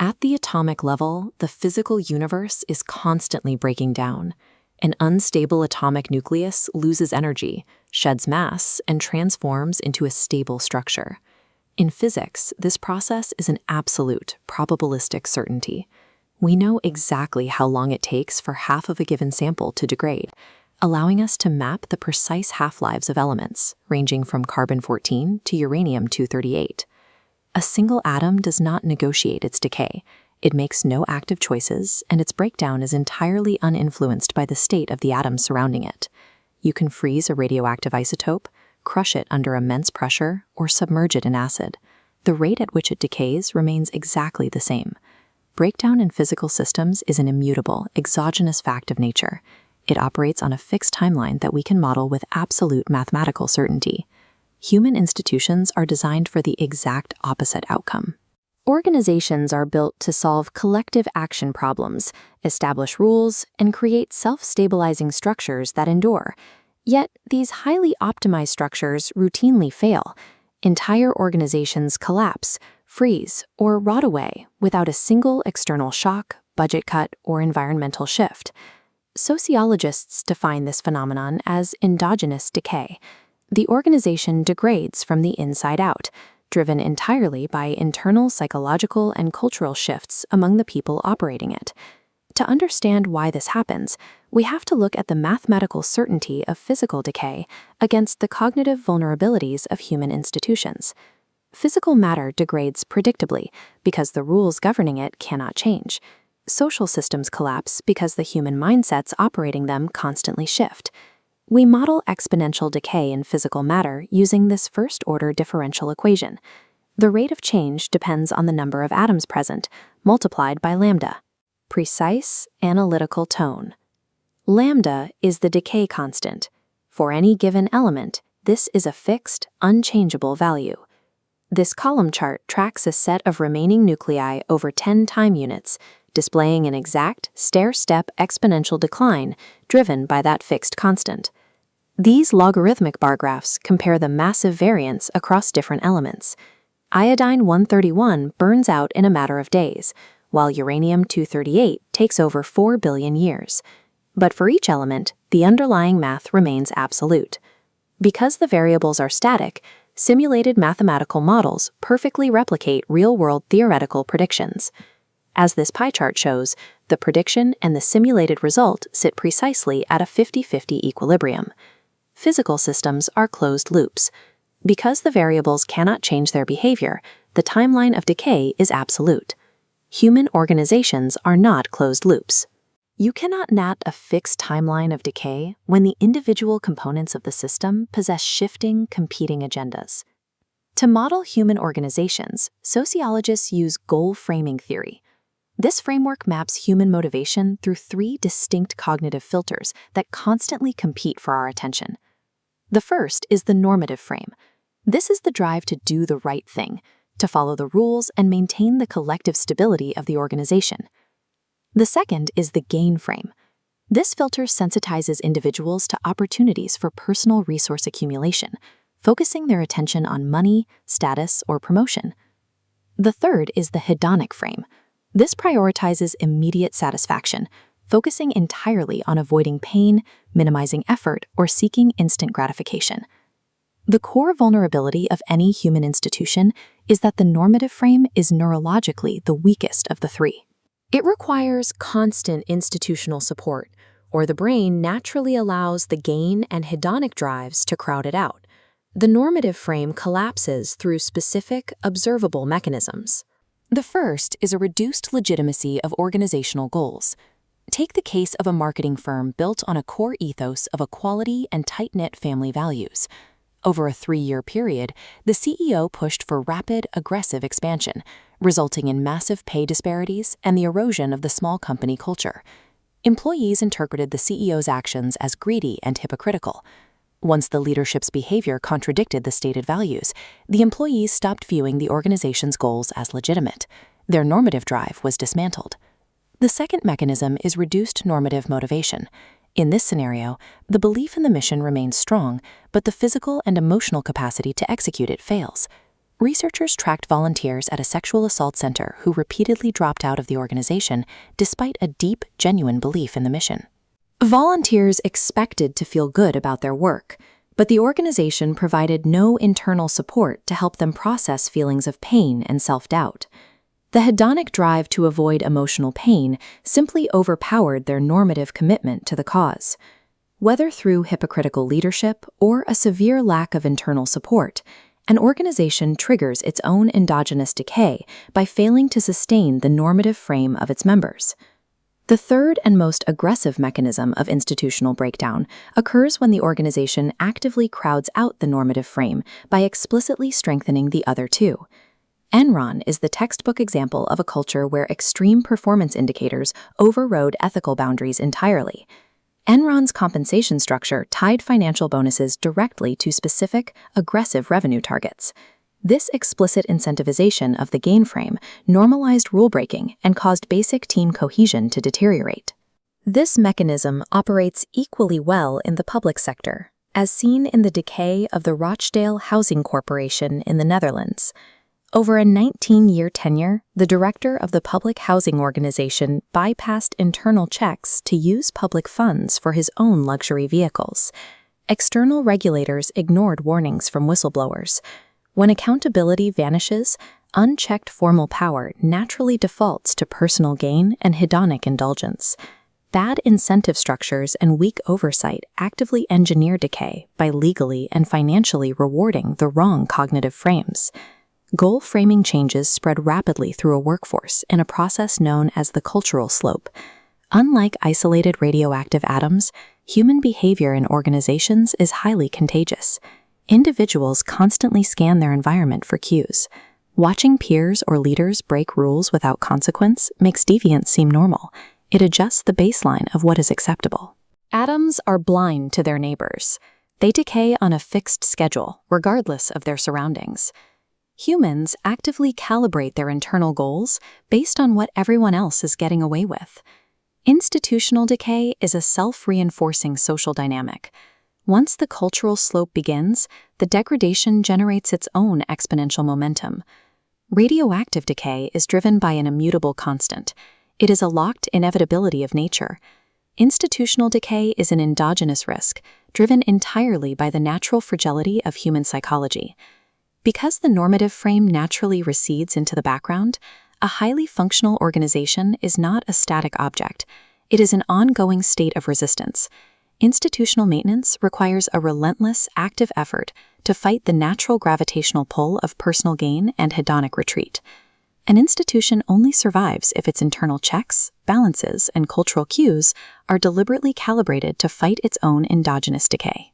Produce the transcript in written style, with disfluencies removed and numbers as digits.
At the atomic level, the physical universe is constantly breaking down. An unstable atomic nucleus loses energy, sheds mass, and transforms into a stable structure. In physics, this process is an absolute, probabilistic certainty. We know exactly how long it takes for half of a given sample to degrade, allowing us to map the precise half-lives of elements, ranging from carbon-14 to uranium-238. A single atom does not negotiate its decay. It makes no active choices, and its breakdown is entirely uninfluenced by the state of the atoms surrounding it. You can freeze a radioactive isotope, crush it under immense pressure, or submerge it in acid. The rate at which it decays remains exactly the same. Breakdown in physical systems is an immutable, exogenous fact of nature. It operates on a fixed timeline that we can model with absolute mathematical certainty. Human institutions are designed for the exact opposite outcome. Organizations are built to solve collective action problems, establish rules, and create self-stabilizing structures that endure. Yet, these highly optimized structures routinely fail. Entire organizations collapse, freeze, or rot away without a single external shock, budget cut, or environmental shift. Sociologists define this phenomenon as endogenous decay. The organization degrades from the inside out, driven entirely by internal psychological and cultural shifts among the people operating it. To understand why this happens, we have to look at the mathematical certainty of physical decay against the cognitive vulnerabilities of human institutions. Physical matter degrades predictably because the rules governing it cannot change. Social systems collapse because the human mindsets operating them constantly shift. We model exponential decay in physical matter using this first-order differential equation. The rate of change depends on the number of atoms present, multiplied by lambda. Precise analytical tone. Lambda is the decay constant. For any given element, this is a fixed, unchangeable value. This column chart tracks a set of remaining nuclei over 10 time units, displaying an exact, stair-step exponential decline driven by that fixed constant. These logarithmic bar graphs compare the massive variance across different elements. Iodine-131 burns out in a matter of days, while uranium-238 takes over 4 billion years. But for each element, the underlying math remains absolute. Because the variables are static, simulated mathematical models perfectly replicate real-world theoretical predictions. As this pie chart shows, the prediction and the simulated result sit precisely at a 50-50 equilibrium. Physical systems are closed loops. Because the variables cannot change their behavior, the timeline of decay is absolute. Human organizations are not closed loops. You cannot nat a fixed timeline of decay when the individual components of the system possess shifting, competing agendas. To model human organizations, sociologists use goal framing theory. This framework maps human motivation through 3 distinct cognitive filters that constantly compete for our attention. The first is the normative frame. This is the drive to do the right thing, to follow the rules and maintain the collective stability of the organization. The second is the gain frame. This filter sensitizes individuals to opportunities for personal resource accumulation, focusing their attention on money, status, or promotion. The third is the hedonic frame. This prioritizes immediate satisfaction, focusing entirely on avoiding pain, minimizing effort, or seeking instant gratification. The core vulnerability of any human institution is that the normative frame is neurologically the weakest of the 3. It requires constant institutional support, or the brain naturally allows the gain and hedonic drives to crowd it out. The normative frame collapses through specific, observable mechanisms. The first is a reduced legitimacy of organizational goals. Take the case of a marketing firm built on a core ethos of equality and tight-knit family values. Over a 3-year period, the CEO pushed for rapid, aggressive expansion, resulting in massive pay disparities and the erosion of the small company culture. Employees interpreted the CEO's actions as greedy and hypocritical. Once the leadership's behavior contradicted the stated values, the employees stopped viewing the organization's goals as legitimate. Their normative drive was dismantled. The second mechanism is reduced normative motivation. In this scenario, the belief in the mission remains strong, but the physical and emotional capacity to execute it fails. researchers tracked volunteers at a sexual assault center who repeatedly dropped out of the organization despite a deep, genuine belief in the mission. Volunteers expected to feel good about their work, but the organization provided no internal support to help them process feelings of pain and self-doubt. The hedonic drive to avoid emotional pain simply overpowered their normative commitment to the cause. Whether through hypocritical leadership or a severe lack of internal support, an organization triggers its own endogenous decay by failing to sustain the normative frame of its members. The third and most aggressive mechanism of institutional breakdown occurs when the organization actively crowds out the normative frame by explicitly strengthening the other two. Enron is the textbook example of a culture where extreme performance indicators overrode ethical boundaries entirely. Enron's compensation structure tied financial bonuses directly to specific, aggressive revenue targets. This explicit incentivization of the gain frame normalized rule-breaking and caused basic team cohesion to deteriorate. This mechanism operates equally well in the public sector, as seen in the decay of the Rochdale Housing Corporation in the Netherlands. Over a 19-year tenure, the director of the public housing organization bypassed internal checks to use public funds for his own luxury vehicles. External regulators ignored warnings from whistleblowers. When accountability vanishes, unchecked formal power naturally defaults to personal gain and hedonic indulgence. Bad incentive structures and weak oversight actively engineer decay by legally and financially rewarding the wrong cognitive frames. Goal framing changes spread rapidly through a workforce in a process known as the cultural slope. Unlike isolated radioactive atoms, human behavior in organizations is highly contagious. Individuals constantly scan their environment for cues. Watching peers or leaders break rules without consequence makes deviance seem normal. It adjusts the baseline of what is acceptable. Atoms are blind to their neighbors. They decay on a fixed schedule, regardless of their surroundings. Humans actively calibrate their internal goals based on what everyone else is getting away with. Institutional decay is a self-reinforcing social dynamic. Once the cultural slope begins, the degradation generates its own exponential momentum. Radioactive decay is driven by an immutable constant. It is a locked inevitability of nature. Institutional decay is an endogenous risk, driven entirely by the natural fragility of human psychology. Because the normative frame naturally recedes into the background, a highly functional organization is not a static object. It is an ongoing state of resistance. Institutional maintenance requires a relentless, active effort to fight the natural gravitational pull of personal gain and hedonic retreat. An institution only survives if its internal checks, balances, and cultural cues are deliberately calibrated to fight its own endogenous decay.